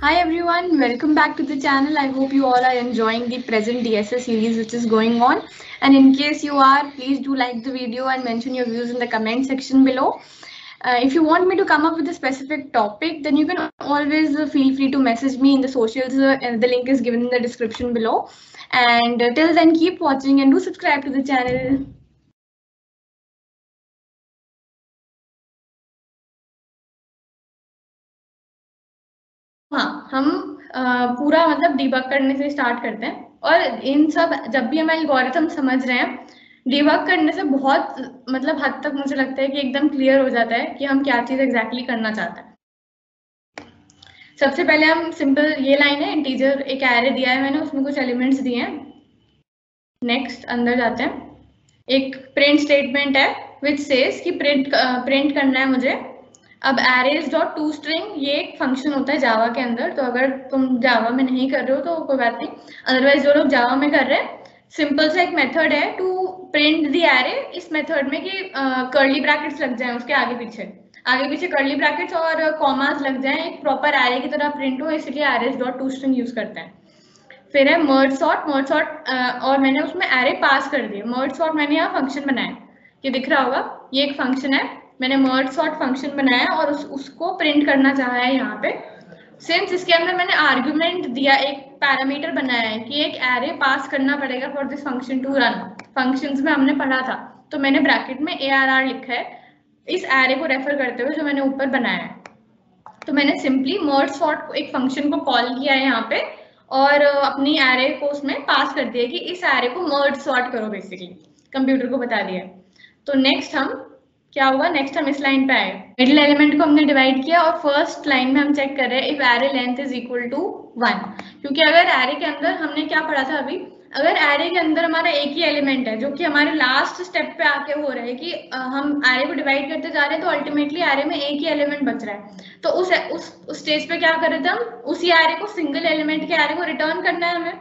Hi everyone, welcome back to the channel. I hope you all are enjoying the present DSS series which is going on. And in case you are, please do like the video and mention your views in the comment section below. If you want me to come up with a specific topic, then you can always feel free to message me in the socials. The link is given in the description below. And till then, keep watching and do subscribe to the channel. हाँ, हम पूरा मतलब debug करने से start करते हैं और इन सब जब भी हम एल्गोरिथम समझ रहे हैं, डिबग करने से बहुत मतलब हद तक मुझे लगता है कि एकदम क्लियर हो जाता है कि हम क्या चीज एग्जैक्टली करना चाहते हैं। सबसे पहले हम सिंपल ये लाइन है, इंटीजर एक एरे दिया है मैंने, उसमें कुछ एलिमेंट्स दिए हैं। नेक्स्ट अंदर जाते हैं, एक प्रिंट स्टेटमेंट है विच सेज कि प्रिंट करना है मुझे। अब arrays डॉट टू स्ट्रिंग ये एक फंक्शन होता है जावा के अंदर, तो अगर तुम जावा में नहीं कर रहे हो तो कोई बात नहीं, अदरवाइज जो लोग जावा में कर रहे हैं, सिंपल सा एक मेथड है टू प्रिंट द एरे। इस मेथड में कि कर्ली ब्रैकेट्स लग जाएं उसके आगे पीछे कर्ली ब्रैकेट्स और कॉमास लग जाएं, एक प्रॉपर एरे की तरह प्रिंट हो, इसलिए arrays dot to string use करते हैं। फिर है मर्ज सॉर्ट और मैंने उसमें एरे पास कर दिए। मर्ज सॉर्ट मैंने यहाँ फंक्शन बनाया, ये दिख रहा होगा, ये एक फंक्शन है, मैंने मर्ज सॉर्ट फंक्शन बनाया और उसको प्रिंट करना चाहा है यहाँ पे। सिंस इसके अंदर मैंने आर्गुमेंट दिया, एक पैरामीटर बनाया है कि एक एरे पास करना पड़ेगा for this function to run. Functions में हमने पढ़ा था, तो मैंने ब्रैकेट में ARR लिखा है इस एरे को रेफर करते हुए जो मैंने ऊपर बनाया है। तो मैंने सिंपली मर्ज सॉर्ट एक फंक्शन को कॉल किया है यहाँ पे और अपनी एरे को उसमें पास कर दिया कि इस एरे को मर्ज सॉर्ट करो, बेसिकली कंप्यूटर को बता दिया। तो नेक्स्ट हम क्या होगा, नेक्स्ट हम इस लाइन पे आए, मिडिल एलिमेंट को हमने डिवाइड किया और फर्स्ट लाइन में हम चेक कर रहे हैं if array length is equal to 1, क्योंकि अगर एरे के अंदर हमने क्या पढ़ा था अभी, अगर एरे के अंदर हमारा एक ही एलिमेंट है जो कि हमारे लास्ट स्टेप पे आके हो रहा है कि हम एरे को डिवाइड करते जा रहे हैं, तो अल्टीमेटली एरे में एक ही एलिमेंट बच रहा है, तो उस स्टेज पे क्या कर रहे थे हम, उसी एरे को, सिंगल एलिमेंट के एरे को रिटर्न करना है हमें।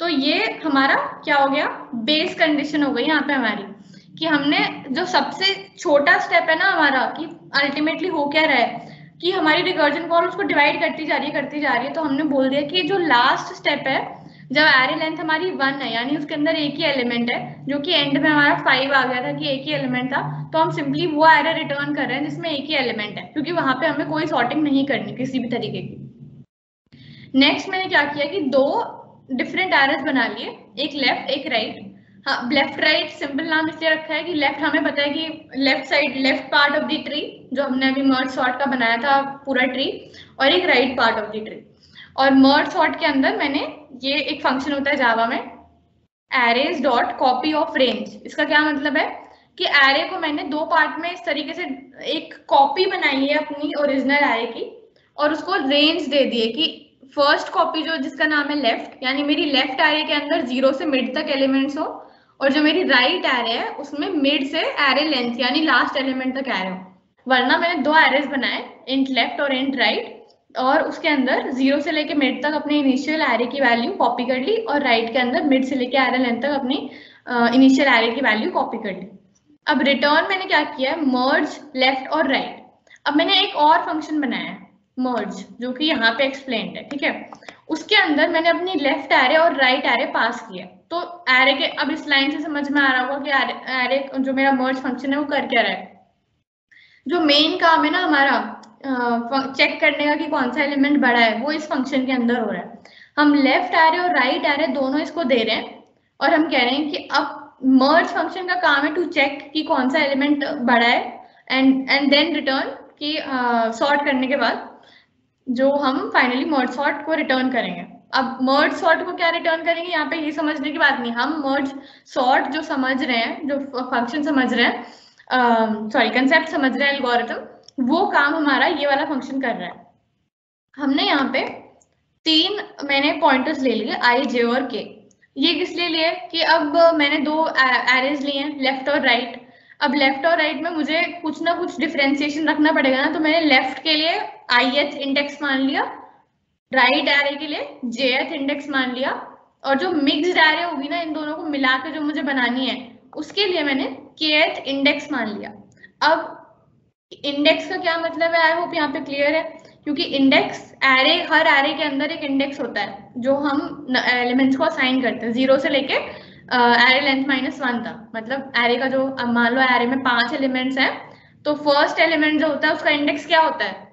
तो ये हमारा क्या हो गया, बेस कंडीशन हो गई यहाँ पे हमारी, कि हमने जो सबसे छोटा स्टेप है ना हमारा, कि अल्टीमेटली हो क्या रहा है कि हमारी रिकर्जन कॉल उसको डिवाइड करती जा रही है, तो हमने बोल दिया कि जो लास्ट स्टेप है, जब एरे लेंथ हमारी 1 है, यानी उसके अंदर एक ही एलिमेंट है, जो कि एंड में हमारा 5 आ गया था कि एक ही एलिमेंट था, तो हम सिंपली वो एरे रिटर्न कर रहे हैं जिसमें एक ही एलिमेंट है, क्योंकि वहां पे हमें कोई सॉर्टिंग नहीं करनी किसी भी तरीके की। नेक्स्ट मैंने क्या किया कि दो डिफरेंट एरेस बना लिए, एक लेफ्ट एक राइट। हाँ, लेफ्ट राइट सिंपल नाम इसलिए रखा है कि लेफ्ट हमें पता है कि left side, left part of the tree जो हमने अभी मर्ज सॉर्ट का बनाया था पूरा ट्री, और एक right part of the tree. और मर्ज सॉर्ट के अंदर मैंने ये एक फंक्शन होता है जावा में, arrays dot copy of range. इसका क्या मतलब है कि एरे को मैंने दो पार्ट में इस तरीके से एक कॉपी बनाई है अपनी ओरिजिनल एरे की, और उसको रेंज दे दिए कि फर्स्ट कॉपी जो जिसका नाम है लेफ्ट, यानी मेरी लेफ्ट एरे के अंदर 0 से मिड तक एलिमेंट्स हो, और जो मेरी राइट एरे है उसमें मिड से एरे लेंथ यानी लास्ट एलिमेंट तक एरे हो। वरना मैंने दो एरेज बनाए, इंट लेफ्ट और इंट राइट, और उसके अंदर 0 से लेके मिड तक अपने इनिशियल एरे की वैल्यू कॉपी कर ली, और राइट के अंदर मिड से लेके एरे लेंथ तक अपनी इनिशियल एरे की वैल्यू कॉपी कर ली। अब रिटर्न मैंने क्या किया है, मर्ज लेफ्ट और राइट। अब मैंने एक और फंक्शन बनाया है मर्ज, जो कि यहाँ पे एक्सप्लेन्ड है, ठीक है। उसके अंदर मैंने अपनी लेफ्ट एरे और राइट एरे पास किया, तो एरे के, अब इस लाइन से समझ में आ रहा होगा कि एरे जो मेरा मर्ज फंक्शन है वो कर क्या रहा है। जो मेन काम है ना हमारा चेक करने का कि कौन सा एलिमेंट बड़ा है, वो इस फंक्शन के अंदर हो रहा है। हम लेफ्ट एरे और राइट एरे दोनों इसको दे रहे हैं, और हम कह रहे हैं कि अब मर्ज फंक्शन का काम है टू चेक कि कौन सा एलिमेंट बड़ा है, एंड देन रिटर्न कि सॉर्ट करने के बाद जो हम फाइनली मर्ज सॉर्ट को रिटर्न करेंगे। अब मर्ज सॉर्ट को क्या रिटर्न करेंगे, यहाँ पे ये समझने की बात नहीं, हम मर्ज सॉर्ट जो समझ रहे हैं, जो फंक्शन समझ रहे हैं, कंसेप्ट समझ रहे हैं, एल्गोरिथम, वो काम हमारा ये वाला फंक्शन कर रहा है। हमने यहाँ पे 3 मैंने पॉइंटर्स ले लिए, i, j और k। ये किस लिए लिए कि अब मैंने दो एरेज लिए हैं, लेफ्ट और राइट। अब लेफ्ट और राइट में मुझे कुछ ना कुछ डिफरेंशिएशन रखना पड़ेगा ना, तो मैंने लेफ्ट के लिए ith इंडेक्स मान लिया, राइट एरे के लिए jth इंडेक्स मान लिया, और जो मिक्स्ड एरे होगी ना इन दोनों को मिला के जो मुझे बनानी है, उसके लिए मैंने kth इंडेक्स मान लिया। अब इंडेक्स का क्या मतलब है, आई होप यहाँ पे क्लियर है क्योंकि इंडेक्स एरे, हर एरे के अंदर एक इंडेक्स होता है जो हम एलिमेंट्स को असाइन करते हैं 0 से लेके एरे लेंथ -1 तक। मतलब एरे का जो, अब मान लो एरे में 5 एलिमेंट्स हैं, तो फर्स्ट एलिमेंट जो होता है उसका इंडेक्स क्या होता है?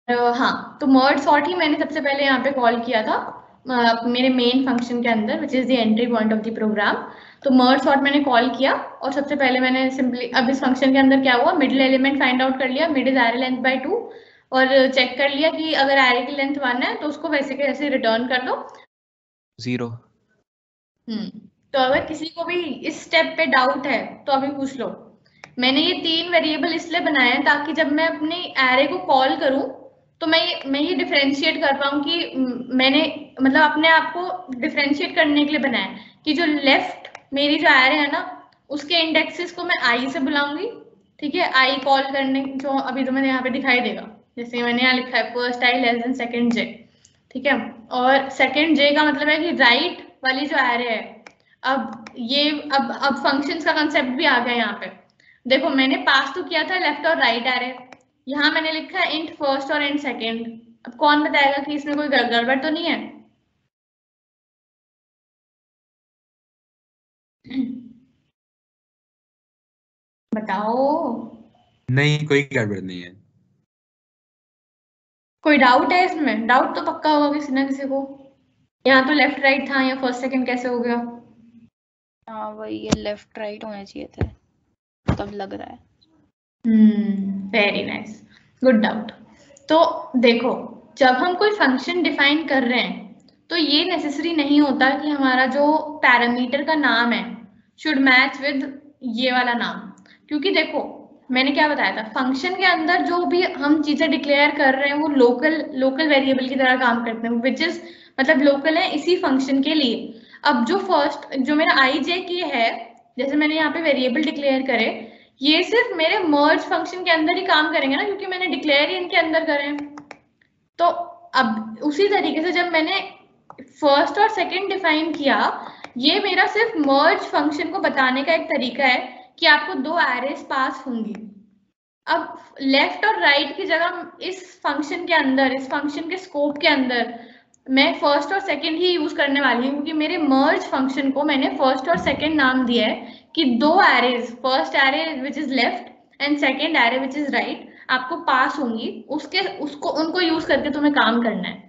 हाँ, तो मर्ज सॉर्ट ही मैंने सबसे पहले यहाँ पे कॉल किया था मेरे मेन फंक्शन के अंदर, which is the entry point of the program. तो मर्ज सॉर्ट मैंने कॉल किया और सबसे पहले मैंने सिंपली, अब इस फंक्शन के अंदर क्या हुआ, मिडिल एलिमेंट फाइंड आउट कर लिया, mid is array length bye 2, और चेक कर लिया कि अगर एरे की लेंथ 1 है तो उसको वैसे के वैसे रिटर्न कर दो 0। तो अगर किसी को भी इस स्टेप पे डाउट है तो अभी पूछ लो। मैंने ये 3 वेरिएबल इसलिए बनाए हैं ताकि जब मैं अपनी एरे को कॉल करूं तो मैं ये डिफरेंशिएट कर पाऊं कि मैंने मतलब अपने आप को डिफरेंशिएट करने के लिए बनाया है कि जो लेफ्ट मेरी जो एरे है ना उसके इंडेक्सेस को मैं आई से बुलाऊंगी, ठीक है, आई कॉल करने, जो अभी तुम्हें यहाँ पे दिखाई देगा, जैसे मैंने यहाँ लिखा है first I less then second J, ठीक है। और सेकंड जे का मतलब है कि राइट वाली जो एरे है, अब ये अब फंक्शंस का कंसेप्ट भी आ गया यहाँ पे। देखो मैंने पास तो किया था लेफ्ट और राइट एरे, यहाँ मैंने लिखा है इंट फर्स्ट और इंट सेकंड। अब कौन बताएगा कि इसमें कोई गड़बड़ तो नहीं है? बताओ। नहीं, कोई गड़बड़ नहीं है। कोई डाउट है इसमें? डाउट तो पक्का होगा किसी ना किसी को। यहाँ तो लेफ्ट राइट था, या फर्स्ट सेकंड कैसे हो गया? हाँ वही, ये लेफ्ट राइट होने चाहिए थे, तब लग रहा है। Very nice, good doubt. तो देखो, जब हम कोई फंक्शन डिफाइन कर रहे हैं तो ये नेसेसरी नहीं होता कि हमारा जो पैरामीटर का नाम है शुड मैच विद ये वाला नाम। क्योंकि देखो मैंने क्या बताया था, फंक्शन के अंदर जो भी हम चीजें डिक्लेयर कर रहे हैं वो लोकल वेरिएबल की तरह काम करते हैं, विच इज मतलब लोकल है इसी फंक्शन के लिए। अब जो फर्स्ट जो मेरा आई जे की है, जैसे मैंने यहाँ पे वेरिएबल डिक्लेयर करे, ये सिर्फ मेरे मर्ज फंक्शन के अंदर ही काम करेंगे ना, क्योंकि मैंने डिक्लेयर ही इनके अंदर करे हैं। तो अब उसी तरीके से जब मैंने फर्स्ट और सेकंड डिफाइन किया, ये मेरा सिर्फ मर्ज फंक्शन को बताने का एक तरीका है कि आपको 2 एरेस पास होंगी। अब लेफ्ट और राइट की जगह इस फंक्शन के अंदर, इस फंक्शन के स्कोप के अंदर मैं फर्स्ट और सेकंड ही यूज करने वाली हूँ, क्योंकि मेरे मर्ज फंक्शन को मैंने फर्स्ट और सेकंड नाम दिया है कि 2 arrays, first array which is left and second array which is right, आपको पास होंगी, उनको यूज करके तुम्हें काम करना है।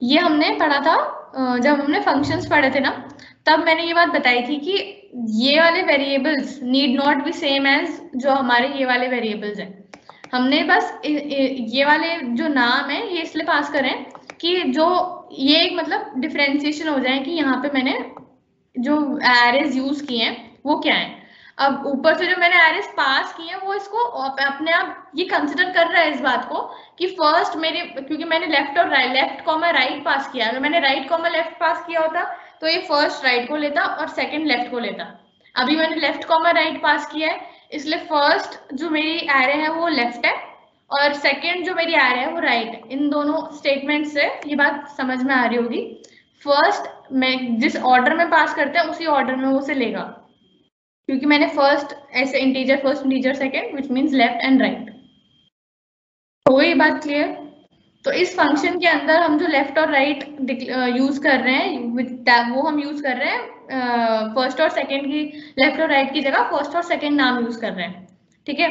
ये हमने पढ़ा था जब हमने फंक्शंस पढ़े थे ना, तब मैंने ये बात बताई थी कि ये वाले variables need not be same as जो हमारे ये वाले वेरिएबल्स हैं। हमने बस ये वाले जो नाम है ये इसलिए पास करें कि जो ये एक मतलब डिफरेंशिएशन हो जाए कि यहाँ पे मैंने जो एरेज यूज किए हैं वो क्या है। अब ऊपर से जो मैंने एरेज पास किए हैं वो इसको अपने आप ये कंसिडर कर रहा है इस बात को कि फर्स्ट मेरे, क्योंकि मैंने लेफ्ट और लेफ्ट कॉमा राइट पास किया, अगर मैंने राइट कॉमा लेफ्ट पास किया होता तो ये फर्स्ट राइट को लेता और सेकंड लेफ्ट को लेता। अभी मैंने लेफ्ट कॉमा राइट पास किया है, इसलिए फर्स्ट जो मेरी एरे है वो लेफ्ट है और सेकंड जो मेरी एरे है वो राइट है। इन दोनों स्टेटमेंट से ये बात समझ में आ रही होगी। फर्स्ट मैं जिस ऑर्डर में पास करते हैं उसी ऑर्डर में वो उसे लेगा, क्योंकि मैंने फर्स्ट ऐसे integer first, integer second, which means left and right. हो गई बात क्लियर? तो इस फंक्शन के अंदर हम जो लेफ्ट और राइट यूज कर रहे हैं वो हम यूज कर रहे हैं फर्स्ट और सेकंड की, लेफ्ट और राइट की जगह फर्स्ट और सेकंड नाम यूज कर रहे हैं, ठीक है।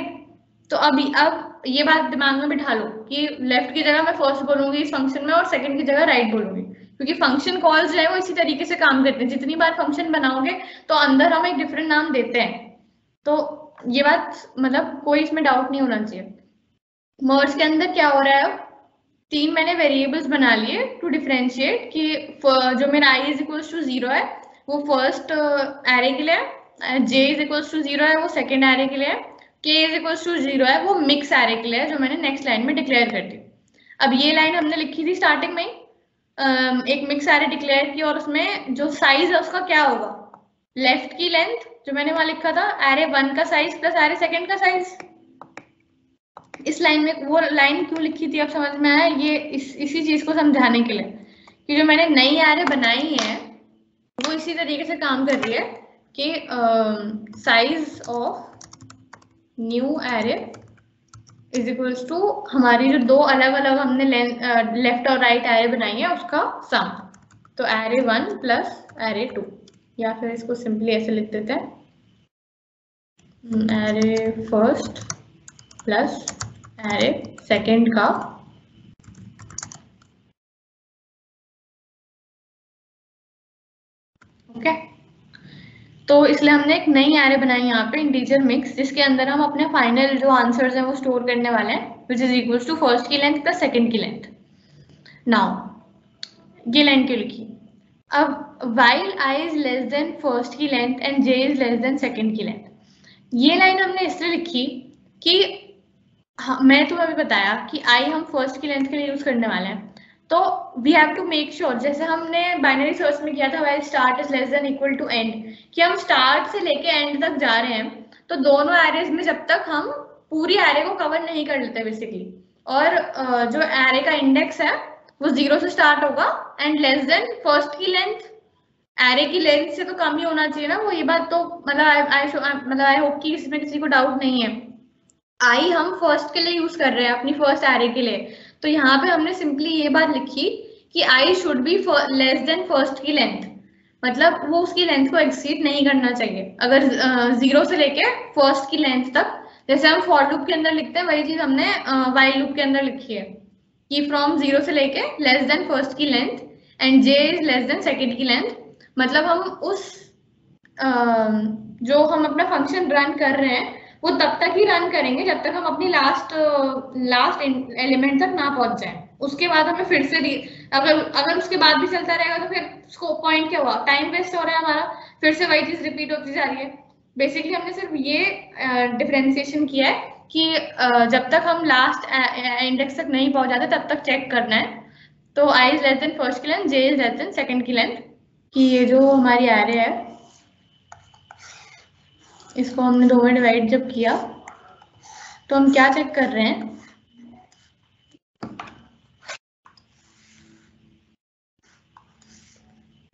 तो अब ये बात दिमाग में बिठा लो कि लेफ्ट की जगह मैं फर्स्ट बोलूंगी इस फंक्शन में और सेकंड की जगह राइट बोलूंगी, क्योंकि फंक्शन कॉल्स जो है वो इसी तरीके से काम करते हैं। जितनी बार फंक्शन बनाओगे तो अंदर हम एक डिफरेंट नाम देते हैं। तो ये बात मतलब कोई इसमें डाउट नहीं होना चाहिए। मर्ज के अंदर क्या हो रहा है, अब 3 मैंने वेरिएबल्स बना लिए टू डिफरेंशिएट कि जो मेरा i इज इक्वल्स टू 0 है वो फर्स्ट एरे के लिए है, j इज इक्वल्स टू 0 है वो सेकंड एरे के लिए है, k इज इक्वल्स टू 0 है वो मिक्स एरे के लिए है, जो मैंने नेक्स्ट लाइन में डिक्लेयर कर दी। अब ये लाइन हमने लिखी थी स्टार्टिंग में एक मिक्स एरे डिक्लेयर की, और उसमें जो साइज है उसका क्या होगा, लेफ्ट की लेंथ जो मैंने वहां लिखा था एरे 1 का साइज प्लस एरे सेकंड का साइज। इस लाइन में वो लाइन क्यों लिखी थी अब समझ में आया, ये इसी चीज को समझाने के लिए कि जो मैंने नई एरे बनाई है वो इसी तरीके से काम कर रही है कि size of new array is equals to हमारी जो दो अलग अलग हमने लेफ्ट और राइट एरे बनाई है उसका सम। तो एरे 1 प्लस एरे 2, या फिर इसको सिंपली ऐसे लिख देते हैं, array first plus array second का ओके। तो इसलिए हमने एक नई एरे बनाई यहाँ पे इंटीजर मिक्स, जिसके अंदर हम अपने फाइनल जो आंसर्स हैं वो स्टोर करने वाले हैं, which is equals to first की लेंथ प्लस सेकेंड की लेंथ। नाउ ये लाइन क्यों लिखी? अब while I is less than first की length and j is less than second की लेंथ, ये लाइन हमने इसलिए लिखी कि मैं तुम्हें अभी बताया कि I हम फर्स्ट की लेंथ के लिए यूज करने वाले हैं, तो we have to make sure, जैसे हमने बाइनरी सर्च में किया था while start is less than equal to end, कि हम स्टार्ट से लेके एंड तक जा रहे हैं, तो दोनों एरेज में जब तक हम पूरी एरे को कवर नहीं कर लेते बेसिकली, और जो एरे का इंडेक्स है वो 0 से स्टार्ट होगा एंड लेस देन फर्स्ट की लेंथ, एरे की लेंथ से तो कम ही होना चाहिए ना, वो ये बात तो मतलब आई होप कि इसमें किसी को डाउट नहीं है। आई हम फर्स्ट के लिए यूज कर रहे हैं अपनी फर्स्ट एरे के लिए, तो यहाँ पे हमने सिंपली ये बात लिखी कि I should be less than first की लेंथ, मतलब वो उसकी लेंथ को एक्सीड नहीं करना चाहिए। अगर 0 से लेके फर्स्ट की लेंथ तक, जैसे हम फॉर लूप के अंदर लिखते हैं, वही चीज हमने व्हाइल लूप के अंदर लिखी है कि फ्रॉम 0 से लेके लेस देन फर्स्ट की length and j is less than second की लेंथ, मतलब हम उस जो हम अपना फंक्शन रन कर रहे हैं वो तब तक ही रन करेंगे जब तक हम अपनी लास्ट एलिमेंट तक ना पहुंच जाए। उसके बाद हमें फिर से अगर उसके बाद भी चलता रहेगा तो फिर स्कोप पॉइंट क्या हुआ, टाइम वेस्ट हो रहा है हमारा, फिर से वही चीज रिपीट होती जा रही है। बेसिकली हमने सिर्फ ये डिफरेंशिएशन किया है कि जब तक हम लास्ट इंडेक्स तक नहीं पहुंच जाते तब तक चेक करना है। तो I is less than first की length, J is less than second की लेंथ, कि ये जो हमारी एरे है इसको हमने दो में डिवाइड जब किया तो हम क्या चेक कर रहे हैं,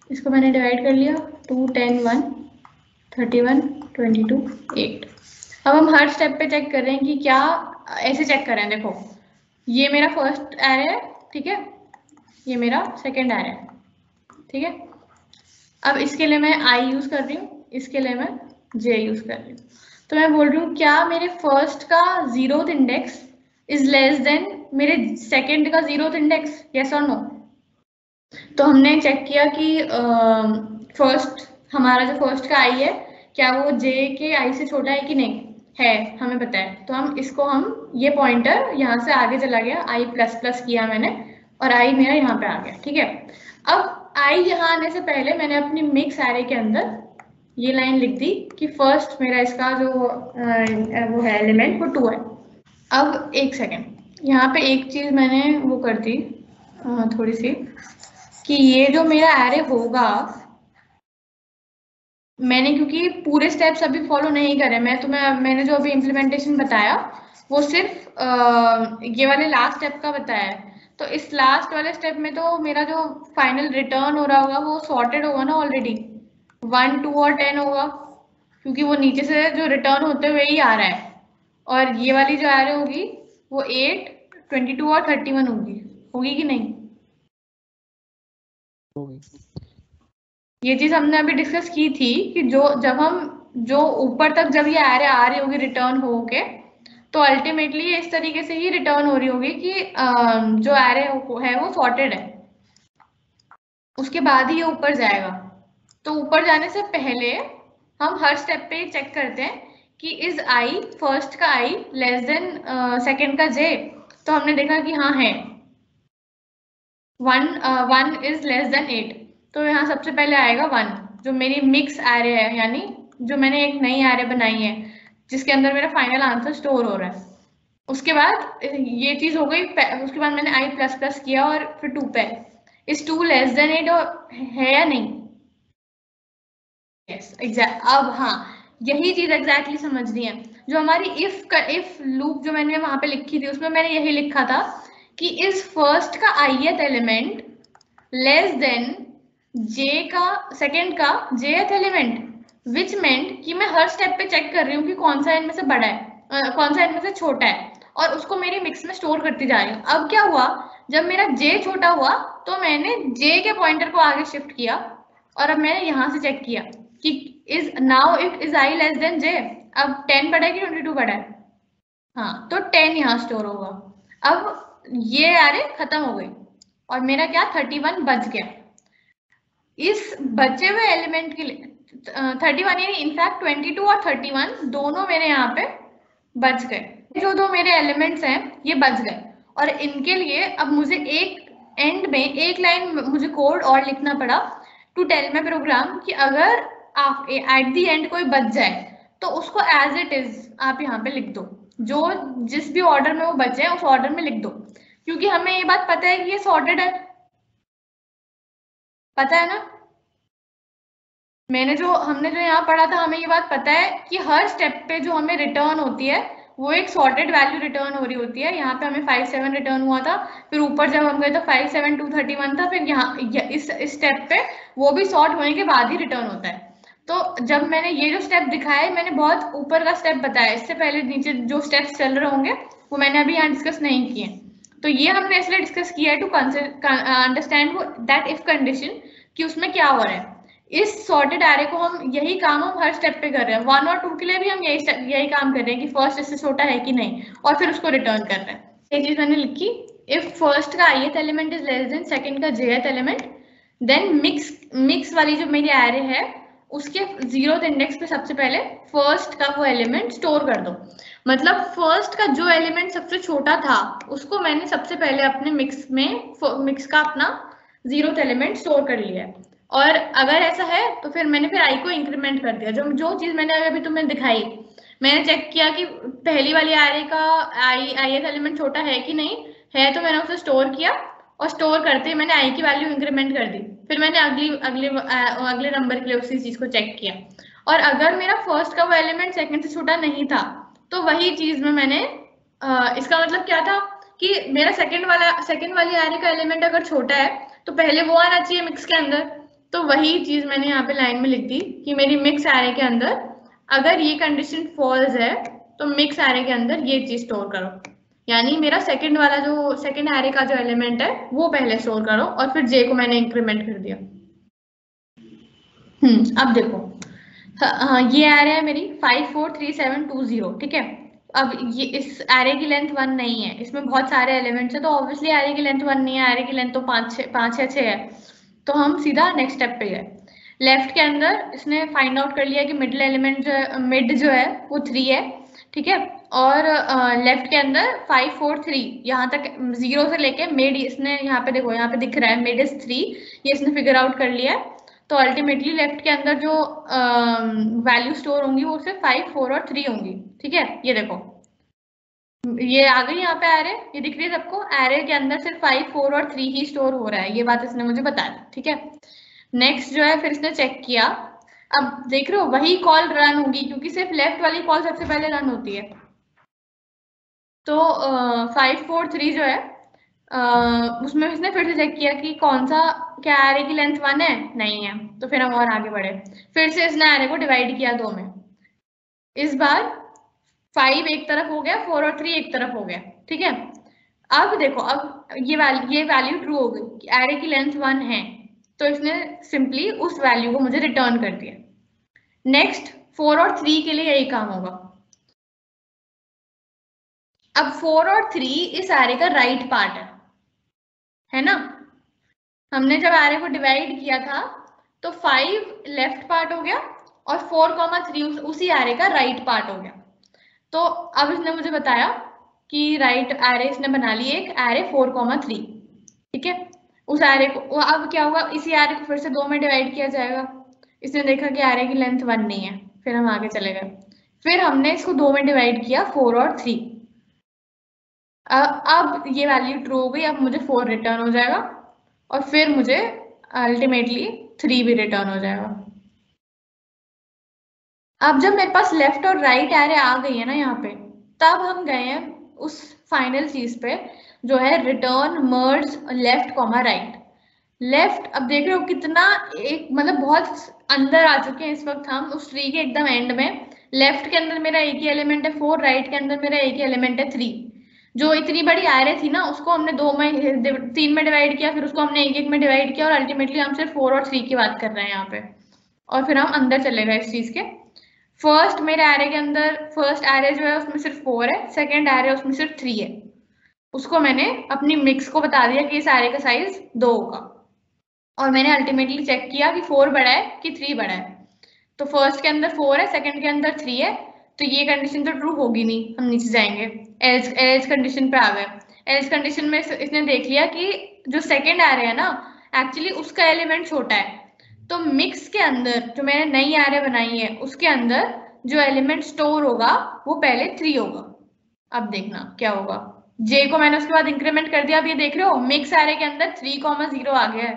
इसको मैंने डिवाइड कर लिया 2, 10, 1, 31, 22, 8। अब हम हर स्टेप पे चेक कर रहे हैं कि क्या, ऐसे चेक कर रहे हैं, देखो ये मेरा फर्स्ट एरे है, ठीक है, ये मेरा सेकेंड एरे है, ठीक है। अब इसके लिए मैं आई यूज कर रही हूँ, इसके लिए मैं जे यूज कर रही हूँ, तो मैं बोल रही हूँ क्या मेरे फर्स्ट का 0th index is less than मेरे सेकेंड का 0th इंडेक्स, यस और नो। तो हमने चेक किया कि फर्स्ट हमारा जो फर्स्ट का आई है क्या वो जे के आई से छोटा है कि नहीं है, हमें पता है, तो हम इसको हम ये पॉइंटर यहाँ से आगे चला गया, आई प्लस प्लस किया मैंने और आई मेरा यहाँ पे आ गया, ठीक है। अब आई यहाँ आने से पहले मैंने अपनी मिक्स एरे के अंदर ये लाइन लिख दी कि फर्स्ट मेरा इसका जो वो है एलिमेंट वो 2 है। अब एक सेकेंड, यहाँ पे एक चीज मैंने वो कर दी थोड़ी सी, कि ये जो मेरा एरे होगा, मैंने क्योंकि पूरे स्टेप्स अभी फॉलो नहीं करे, मैंने जो अभी इम्प्लीमेंटेशन बताया वो सिर्फ ये वाले लास्ट स्टेप का बताया है, तो इस लास्ट वाले स्टेप में तो मेरा जो फाइनल रिटर्न हो रहा होगा वो सॉर्टेड होगा ना, ऑलरेडी 1, 2 और 10 होगा, क्योंकि वो नीचे से जो रिटर्न होते हुए ही आ रहा है, और ये वाली जो एरे होगी वो 8, 22 और 31 होगी कि नहीं? ये चीज हमने अभी डिस्कस की थी कि जो ऊपर तक जब ये एरे आ रही होगी रिटर्न होके, तो अल्टीमेटली ये इस तरीके से ही रिटर्न हो रही होगी कि जो एरे है वो सॉर्टेड है, उसके बाद ही ये ऊपर जाएगा। तो ऊपर जाने से पहले हम हर स्टेप पे चेक करते हैं कि इज आई, फर्स्ट का आई लेस देन सेकेंड का जे, तो हमने देखा कि हाँ है, 1 इज लेस देन 8, तो यहाँ सबसे पहले आएगा 1, जो मेरी मिक्स एरे है, यानी जो मैंने एक नई एरे बनाई है जिसके अंदर मेरा फाइनल आंसर स्टोर हो रहा है। उसके बाद ये चीज हो गई, उसके बाद मैंने आई प्लस प्लस किया और फिर 2 पे, इस 2 लेस देन 8 है या नहीं? Yes, exact. अब हाँ, यही चीज एग्जैक्टली समझनी है, जो हमारी इफ लूप जो मैंने वहां पे लिखी थी उसमें मैंने यही लिखा था कि इस फर्स्ट का ith एलिमेंट लेस देन जे का सेकेंड का jth एलिमेंट, विच मेंट कि मैं हर स्टेप पे चेक कर रही हूँ कि कौन सा इनमें से बड़ा है, कौन सा इनमें से छोटा है, और उसको मेरी मिक्स में स्टोर करती जा रही हूँ। अब क्या हुआ, जब मेरा j छोटा हुआ तो मैंने j के पॉइंटर को आगे शिफ्ट किया और अब मैंने यहाँ से चेक किया कि is now if is i less than j। अब 10 बड़ा है कि 22 बड़ा है? हाँ, तो 10 यहाँ स्टोर होगा। अब ये अरे खत्म हो गई और मेरा क्या 31 बच गया। इस बचे हुए एलिमेंट के लिए 31 यानी इनफैक्ट 22 और 31 दोनों मेरे यहाँ पे बच गए। जो दो मेरे एलिमेंट्स हैं ये बच गए और इनके लिए अब मुझे एक एंड में एक लाइन मुझे कोड और लिखना पड़ा टू टेल माई प्रोग्राम कि अगर आप एट द एंड कोई बच जाए तो उसको एज इट इज आप यहाँ पे लिख दो, जो जिस भी ऑर्डर में वो बचे हैं उस ऑर्डर में लिख दो, क्योंकि हमें ये बात पता है कि ये सॉर्टेड है, पता है ना। हमने जो यहाँ पढ़ा था हमें ये बात पता है कि हर स्टेप पे जो हमें रिटर्न होती है वो एक सॉर्टेड वैल्यू रिटर्न हो रही होती है। यहाँ पे हमें 57 रिटर्न हुआ था, फिर ऊपर जब हम गए तो 57231 था, फिर यहाँ इस स्टेप पे वो भी सॉर्ट होने के बाद ही रिटर्न होता है। तो जब मैंने ये जो स्टेप दिखाया मैंने बहुत ऊपर का स्टेप बताया, इससे पहले नीचे जो स्टेप्स चल रहे होंगे वो मैंने अभी यहाँ डिस्कस नहीं किए। तो ये हमने इसलिए डिस्कस किया है to understand that if condition कि उसमें क्या हो रहा है। इस सॉर्टेड एरे को हम यही काम हम हर स्टेप पे कर रहे हैं। 1 और 2 के लिए भी हम यही काम कर रहे हैं कि फर्स्ट इससे छोटा है कि नहीं और फिर उसको रिटर्न कर रहे हैं। ये चीज मैंने लिखी, इफ फर्स्ट का ith element is less then second का jth एलिमेंट, देन मिक्स वाली जो मेरी एरे है उसके 0th इंडेक्स पे सबसे पहले फर्स्ट का वो एलिमेंट स्टोर कर दो। मतलब फर्स्ट का जो एलिमेंट सबसे छोटा था उसको मैंने सबसे पहले अपने मिक्स का अपना 0th एलिमेंट स्टोर कर लिया है। और अगर ऐसा है तो फिर मैंने i को इंक्रीमेंट कर दिया। जो चीज मैंने अभी तुम्हें दिखाई, मैंने चेक किया कि पहली वाली एरे का ith एलिमेंट छोटा है कि नहीं है, तो मैंने उसे स्टोर किया और स्टोर करते ही मैंने i की वैल्यू इंक्रीमेंट कर दी। फिर मैंने अगले नंबर के लिए उसी चीज को चेक किया, और अगर मेरा फर्स्ट का वो एलिमेंट सेकंड से छोटा नहीं था तो वही चीज में मैंने इसका मतलब क्या था कि मेरा सेकंड वाली एरे का एलिमेंट अगर छोटा है तो पहले वो आना चाहिए मिक्स के अंदर। तो वही चीज मैंने यहाँ पे लाइन में लिख दी कि मेरी मिक्स एरे के अंदर अगर ये कंडीशन फॉल्स है तो मिक्स एरे के अंदर ये चीज स्टोर करो, यानी मेरा सेकंड एरे का जो एलिमेंट है वो पहले स्टोर करो और फिर जे को मैंने इंक्रीमेंट कर दिया। अब देखो ये एरे है मेरी 543720, ठीक है। अब ये इस एरे की लेंथ 1 नहीं है, इसमें बहुत सारे एलिमेंट्स है तो ऑब्वियसली एरे की लेंथ 1 नहीं है, एरे की लेंथ तो 5 6 है। तो हम सीधा नेक्स्ट स्टेप पे गए। लेफ्ट के अंदर इसने फाइंड आउट कर लिया कि मिडिल एलिमेंट मिड जो है वो 3 है, ठीक है। और लेफ्ट के अंदर 543 यहाँ तक 0 से लेके मिड, इसने यहाँ पे देखो यहाँ पे दिख रहा है मिड इज 3, ये इसने फिगर आउट कर लिया है। तो अल्टीमेटली लेफ्ट के अंदर जो वैल्यू स्टोर होंगी वो सिर्फ 5 4 और 3 होंगी, ठीक है। ये देखो ये आ गई यहाँ पे एरे, ये दिख रही है सबको, एरे के अंदर सिर्फ 5 4 और 3 ही स्टोर हो रहा है, ये बात इसने मुझे बता दी, ठीक है। नेक्स्ट जो है फिर इसने चेक किया, अब देख रहे हो वही कॉल रन होगी क्योंकि सिर्फ लेफ्ट वाली कॉल सबसे पहले रन होती है। तो 543 जो है उसमें इसने फिर से चेक किया कि कौन सा, क्या एरे की लेंथ 1 है, नहीं है। तो फिर हम और आगे बढ़े, फिर से इसने एरे को डिवाइड किया 2 में। इस बार 5 एक तरफ हो गया, 4 और 3 एक तरफ हो गया, ठीक है। अब देखो अब ये वैल्यू ट्रू हो गई कि एरे की लेंथ 1 है, तो इसने सिंपली उस वैल्यू को मुझे रिटर्न कर दिया। नेक्स्ट 4 और 3 के लिए यही काम होगा। अब 4 और 3 इस एरे का राइट पार्ट है ना। हमने जब एरे को डिवाइड किया था तो 5 लेफ्ट पार्ट हो गया और 4,3 उसी एरे का राइट पार्ट हो गया। तो अब इसने मुझे बताया कि राइट एरे इसने बना ली एक एरे 4,3, ठीक है। उस एरे को अब क्या होगा, इसी एरे को फिर से 2 में डिवाइड किया जाएगा। इसने देखा कि एरे की लेंथ 1 नहीं है, फिर हम आगे चले गए, फिर हमने इसको 2 में डिवाइड किया 4 और 3। अब ये वैल्यू ट्रू हो गई, अब मुझे 4 रिटर्न हो जाएगा और फिर मुझे अल्टीमेटली 3 भी रिटर्न हो जाएगा। अब जब मेरे पास लेफ्ट और राइट एरे आ गई है ना यहाँ पे, तब हम गए हैं उस फाइनल चीज पे जो है रिटर्न मर्ज लेफ्ट कॉमा राइट। लेफ्ट, अब देख रहे हो कितना एक मतलब बहुत अंदर आ चुके हैं इस वक्त हम उस ट्री के एकदम एंड में। लेफ्ट के अंदर मेरा एक ही एलिमेंट है 4, राइट के अंदर मेरा एक ही एलिमेंट है 3। जो इतनी बड़ी एरे थी ना उसको हमने 3 में डिवाइड किया, फिर उसको हमने 1 में डिवाइड किया, और अल्टीमेटली हम सिर्फ 4 और 3 की बात कर रहे हैं यहाँ पे। और फिर हम अंदर चले गए इस चीज के। फर्स्ट मेरे एरे के अंदर फर्स्ट एरे जो है उसमें सिर्फ 4 है, सेकेंड एरे उसमें सिर्फ 3 है। उसको मैंने अपनी मिक्स को बता दिया कि इस एरे का साइज 2 होगा, और मैंने अल्टीमेटली चेक किया कि 4 बड़ा है कि 3 बड़ा है। तो फर्स्ट के अंदर 4 है, सेकंड के अंदर 3 है, तो ये कंडीशन तो ट्रू होगी नहीं, हम नीचे जाएंगे, एल्स कंडीशन पे आ गए। एल्स कंडीशन में इसने देख लिया कि जो सेकंड एरे है ना एक्चुअली उसका एलिमेंट छोटा है, तो मिक्स के अंदर जो मैंने नई एरे बनाई है उसके अंदर जो एलिमेंट स्टोर होगा वो पहले 3 होगा। अब देखना क्या होगा, जे को मैंने उसके बाद इंक्रीमेंट कर दिया, अब ये देख रहे हो मिक्स एरे के अंदर 3,0 आ गया है,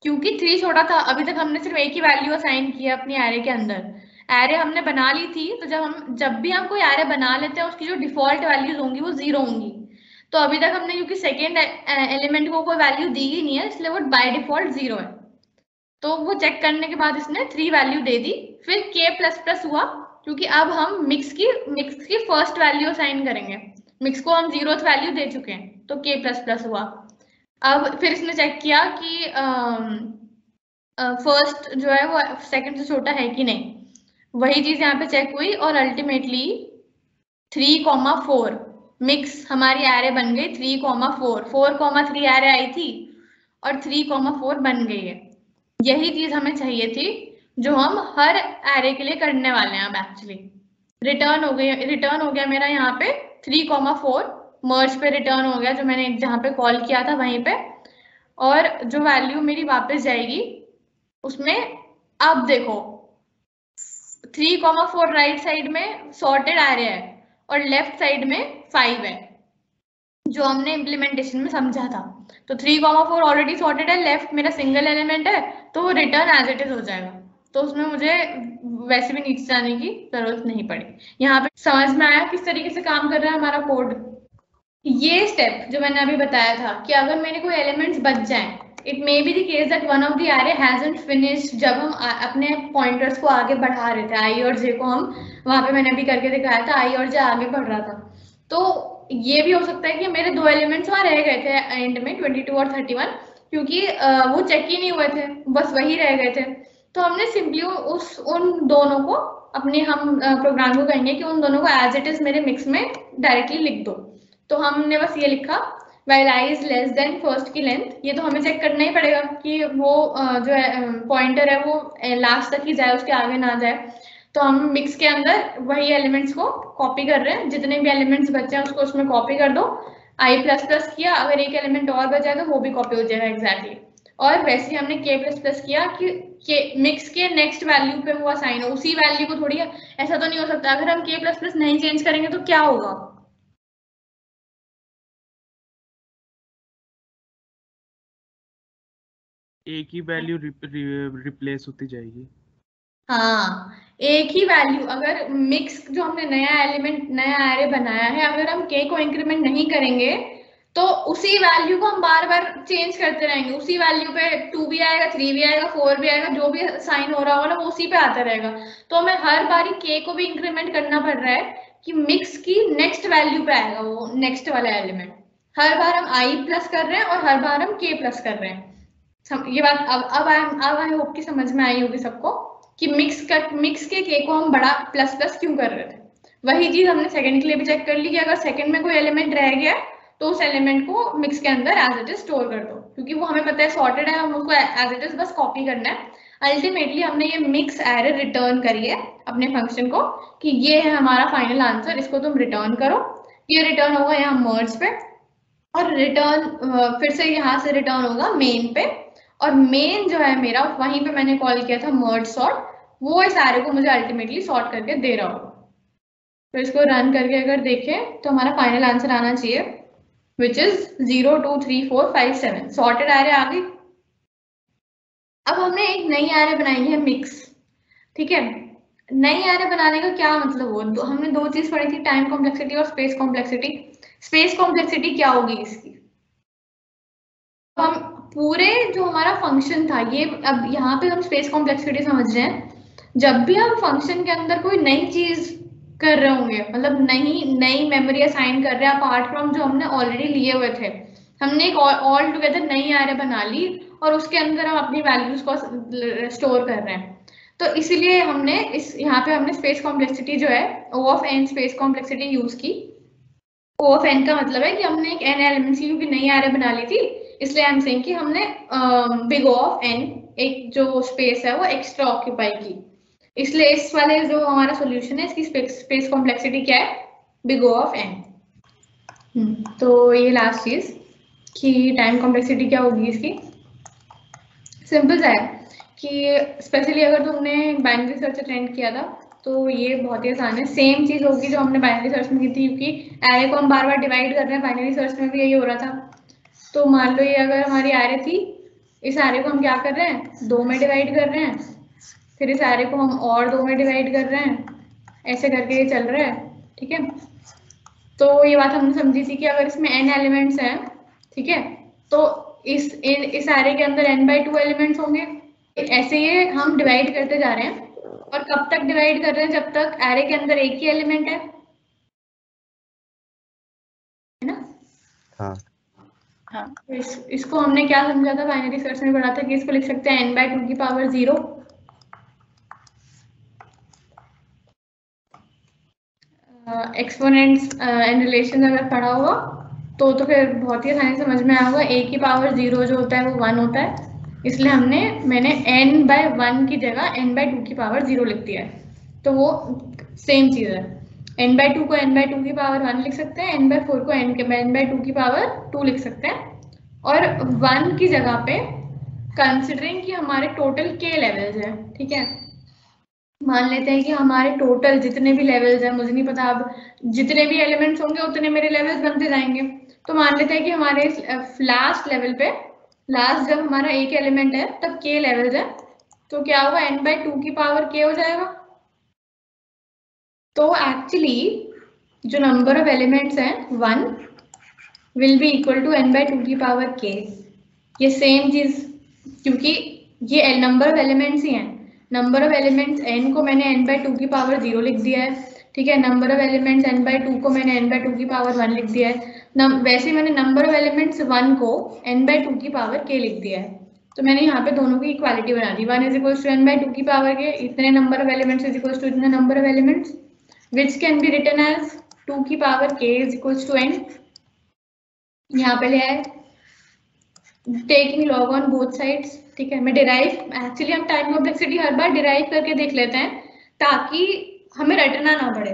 क्योंकि 3 छोटा था। अभी तक हमने सिर्फ एक ही वैल्यू असाइन किया अपनी एरे के अंदर, एरे हमने बना ली थी, तो जब भी हम कोई एरे बना लेते हैं उसकी जो डिफॉल्ट वैल्यूज होंगी वो 0 होंगी। तो अभी तक हमने क्योंकि सेकेंड एलिमेंट को कोई वैल्यू दी ही नहीं है, इसलिए वो बाय डिफॉल्ट 0 है। तो वो चेक करने के बाद इसने 3 वैल्यू दे दी। फिर k++ हुआ, क्योंकि अब हम मिक्स की फर्स्ट वैल्यू असाइन करेंगे, मिक्स को हम 0th वैल्यू दे चुके हैं, तो k++ हुआ। अब फिर इसने चेक किया कि फर्स्ट जो है वो सेकंड से छोटा है कि नहीं, वही चीज यहाँ पे चेक हुई, और अल्टीमेटली 3,4 मिक्स हमारी एरे बन गई 3,4, 4,3 एरे आई थी और 3,4 बन गई है। यही चीज हमें चाहिए थी जो हम हर एरे के लिए करने वाले हैं। अब एक्चुअली रिटर्न हो गया मेरा यहाँ पे 3,4 मर्ज पे रिटर्न हो गया, जो मैंने जहाँ पे कॉल किया था वहीं पे, और जो वैल्यू मेरी वापस जाएगी उसमें, अब देखो 3,4 राइट साइड में सॉर्टेड एरे है और लेफ्ट साइड में 5 है, जो हमने इम्प्लीमेंटेशन में समझा था। तो 3,4 ऑलरेडी सॉर्टेड है, लेफ्ट मेरा सिंगल एलिमेंट है, तो वो रिटर्न एज इट इज हो जाएगा। तो उसमें मुझे वैसे भी नीचे जाने की जरूरत नहीं पड़ी। यहाँ पे समझ में आया किस तरीके से काम कर रहा है हमारा कोड। ये स्टेप जो मैंने अभी बताया था कि अगर मेरे कोई एलिमेंट्स बच जाएं, it may be the case that one of the array hasn't finished, जब हम अपने पॉइंटर्स को आगे बढ़ा रहे थे, आई और जे को हम वहां पे मैंने अभी करके दिखाया था, आई और जे आगे बढ़ रहा था, तो ये भी हो सकता है कि मेरे 2 एलिमेंट्स वहां रह गए थे एंड में 22 और 31, क्योंकि वो चेक ही नहीं हुए थे, बस वही रह गए थे। तो हमने सिंपली उन दोनों को हम प्रोग्राम को कहेंगे कि उन दोनों को एज इट इज मेरे मिक्स में डायरेक्टली लिख दो। तो हमने बस ये लिखा while I is less than first की लेंथ, ये तो हमें चेक करना ही पड़ेगा कि वो जो है पॉइंटर है वो लास्ट तक ही जाए, उसके आगे ना जाए। तो हम मिक्स के अंदर वही एलिमेंट्स को कॉपी कर रहे हैं, जितने भी एलिमेंट्स बचे हैं उसको उसमें कॉपी कर दो, i++ किया, अगर एक एलिमेंट और बचा तो वो भी कॉपी हो जाएगा एग्जैक्टली। और वैसे ही हमने k++ किया कि मिक्स के नेक्स्ट वैल्यू पे वो असाइन हो, उसी वैल्यू को थोड़ी, ऐसा तो नहीं हो सकता अगर हम k++ नहीं चेंज करेंगे तो क्या होगा। एक ही वैल्यू रिप्लेस होती जाएगी। हाँ, एक ही वैल्यू, अगर मिक्स जो हमने नया एरे बनाया है, अगर हम k को इंक्रीमेंट नहीं करेंगे तो उसी वैल्यू को हम बार बार चेंज करते रहेंगे, उसी वैल्यू पे 2 भी आएगा, 3 भी आएगा, 4 भी आएगा, जो भी साइन हो रहा होगा ना वो उसी पे आता रहेगा। तो हमें हर बारी k को भी इंक्रीमेंट करना पड़ रहा है कि मिक्स की नेक्स्ट वैल्यू पे आएगा वो नेक्स्ट वाला एलिमेंट। हर बार हम i+ कर रहे हैं और हर बार हम k+ कर रहे हैं। ये बात अब आई होप कि समझ में आई होगी सबको कि मिक्स के k को हम बड़ा ++ क्यों कर रहे थे। वही चीज हमने सेकंड के लिए भी चेक कर ली कि अगर सेकंड में कोई एलिमेंट रह गया तो उस एलिमेंट को मिक्स के अंदर एज इट इज स्टोर कर दो, क्योंकि वो हमें पता है सॉर्टेड है, हम उसको एज इट इज बस कॉपी करना है। अल्टीमेटली हमने ये मिक्स एरे रिटर्न करी है अपने फंक्शन को कि ये है हमारा फाइनल आंसर, इसको तुम रिटर्न करो। ये रिटर्न होगा यहाँ मर्ज पे, और रिटर्न फिर से यहाँ से रिटर्न होगा मेन पे, और मेन जो है मेरा वहीं पे मैंने कॉल किया था मर्ज सॉर्ट, वो इस एरे को मुझे अल्टीमेटली सॉर्ट करके दे रहा होगा। तो इसको रन करके अगर देखें तो हमारा फाइनल आंसर आना चाहिए विच इज 0 2 3 4 5 7, सॉर्टेड एरे आ गई। अब हमने एक नई एरे बनाई है मिक्स, ठीक है। नई एरे बनाने का क्या मतलब हो, हमने 2 चीज पढ़ी थी, टाइम कॉम्प्लेक्सिटी और स्पेस कॉम्प्लेक्सिटी। स्पेस कॉम्प्लेक्सिटी क्या होगी इसकी, हम पूरे जो हमारा फंक्शन था ये, अब यहाँ पे हम स्पेस कॉम्प्लेक्सिटी समझ रहे हैं, जब भी हम फंक्शन के अंदर कोई नई चीज कर रहे होंगे, मतलब नई मेमोरी असाइन कर रहे हैं अपार्ट फ्रॉम जो हमने ऑलरेडी लिए हुए थे। हमने एक ऑल टुगेदर नई एरे बना ली और उसके अंदर हम अपनी वैल्यूज को स्टोर कर रहे हैं। तो इसीलिए हमने यहाँ पे हमने स्पेस कॉम्प्लेक्सिटी जो है O of n space complexity use की। O ऑफ n का मतलब है कि हमने एक n एलिमेंट्स की क्योंकि नई एरे बना ली थी, इसलिए हम सेइंग कि हमने बिग O ऑफ n एक जो स्पेस है वो एक्स्ट्रा ऑक्यूपाई की। इसलिए इस वाले जो हमारा सॉल्यूशन है इसकी स्पेस कॉम्प्लेक्सिटी क्या है, बिग O ऑफ n। तो ये लास्ट चीज कि टाइम कॉम्प्लेक्सिटी क्या होगी इसकी, सिंपल सा है कि स्पेशली अगर तुमने बाइनरी सर्च अटेंड किया था तो ये बहुत ही आसान है। सेम चीज होगी जो हमने बाइनरी सर्च में की थी, क्योंकि एरे को हम बार बार डिवाइड कर रहे हैं, बाइनरी सर्च में भी यही हो रहा था। तो मान लो ये अगर हमारी एरे थी, इस एरे को हम क्या कर रहे हैं, 2 में डिवाइड कर रहे हैं, फिर इस एरे को हम और 2 में डिवाइड कर रहे हैं, ऐसे करके ये चल रहा है, ठीक है। तो ये बात हमने समझी थी कि अगर इसमें n एलिमेंट्स हैं, ठीक है, तो इस एरे के अंदर n/2 एलिमेंट्स होंगे। ऐसे ये हम डिवाइड करते जा रहे हैं, और कब तक डिवाइड कर रहे हैं, जब तक एरे के अंदर एक ही एलिमेंट है ना। हाँ हाँ तो इसको हमने क्या समझा था, बाइनरी सर्च में पढ़ा था कि इसको लिख सकते हैं n/2 की पावर 0। एक्सपोनेंट्स एंड रिलेशन अगर पढ़ा होगा तो फिर बहुत ही आसानी समझ में आया होगा। a की पावर 0 जो होता है वो 1 होता है, इसलिए मैंने n/1 की जगह n/2 की पावर 0 लिख दिया है। तो वो सेम चीज है, n/2 को n/2 की पावर 1 लिख सकते हैं, n/4 को n/2 की पावर 2 लिख सकते हैं, और 1 की जगह पे कंसिडरिंग कि हमारे टोटल k लेवल्स हैं, ठीक है। मान लेते हैं कि हमारे टोटल जितने भी लेवल्स हैं, मुझे नहीं पता अब जितने भी एलिमेंट्स होंगे उतने मेरे लेवल्स बनते जाएंगे। तो मान लेते हैं कि हमारे लास्ट लेवल पे, लास्ट जब हमारा एक एलिमेंट है तब k लेवल्स है, तो क्या होगा, n/2 की पावर k हो जाएगा। तो एक्चुअली जो नंबर ऑफ एलिमेंट्स हैं 1 will be equal to n/2 की पावर k। ये सेम चीज, क्योंकि ये नंबर ऑफ एलिमेंट्स ही हैं। नंबर ऑफ एलिमेंट्स n को मैंने n/2 की पावर 0 लिख दिया है, ठीक है। नंबर ऑफ एलिमेंट्स n/2 को मैंने n/2 की पावर 1 लिख दिया है। वैसे मैंने नंबर ऑफ एलिमेंट्स 1 को n/2 की पावर k लिख दिया है। तो मैंने यहाँ पे दोनों की इक्वालिटी बना दी, 1 = n/2 की पावर k, इतने नंबर ऑफ एलिमेंट्स = इतने number of elements, which can be written as 2 की पावर k = n। यहाँ पे लिया है taking log on both sides, ठीक है। मैं डिराइव, एक्चुअली हम टाइम कॉम्प्लेक्सिटी हर बार डिराइव करके देख लेते हैं ताकि हमें रटना ना पड़े।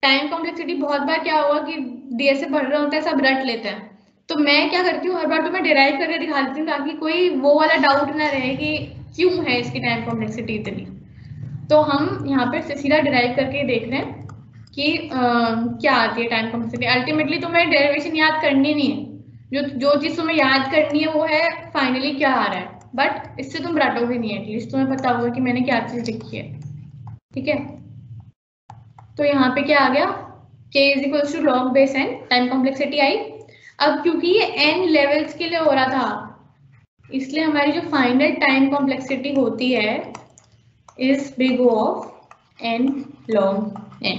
टाइम कॉम्प्लेक्सिटी बहुत बार क्या होगा कि डीएस से पढ़ रहे होते हैं, सब रट लेते हैं। तो मैं क्या करती हूँ, हर बार तो मैं डिराइव करके दिखा देती हूँ ताकि कोई वो वाला डाउट ना रहे कि क्यों है इसकी टाइम कॉम्प्लेक्सिटी इतनी। तो हम यहाँ पे सीधा डिराइव करके देख रहे हैं कि क्या आती है टाइम कॉम्प्लेक्सिटी। अल्टीमेटली तुम्हें डेरिवेशन याद करनी नहीं है, जो चीज तुम्हें याद करनी है वो है फाइनली क्या आ रहा है, बट इससे तुम रटोगे नहीं, एटलीस्ट तुम्हें पता होगा कि मैंने क्या चीज लिखी है, ठीक है। तो यहाँ पे क्या आ गया, k = log base n, time complexity आई। अब क्योंकि ये n लेवल्स के लिए हो रहा था, इसलिए हमारी जो फाइनल टाइम कॉम्प्लेक्सिटी होती है is big O of n log n।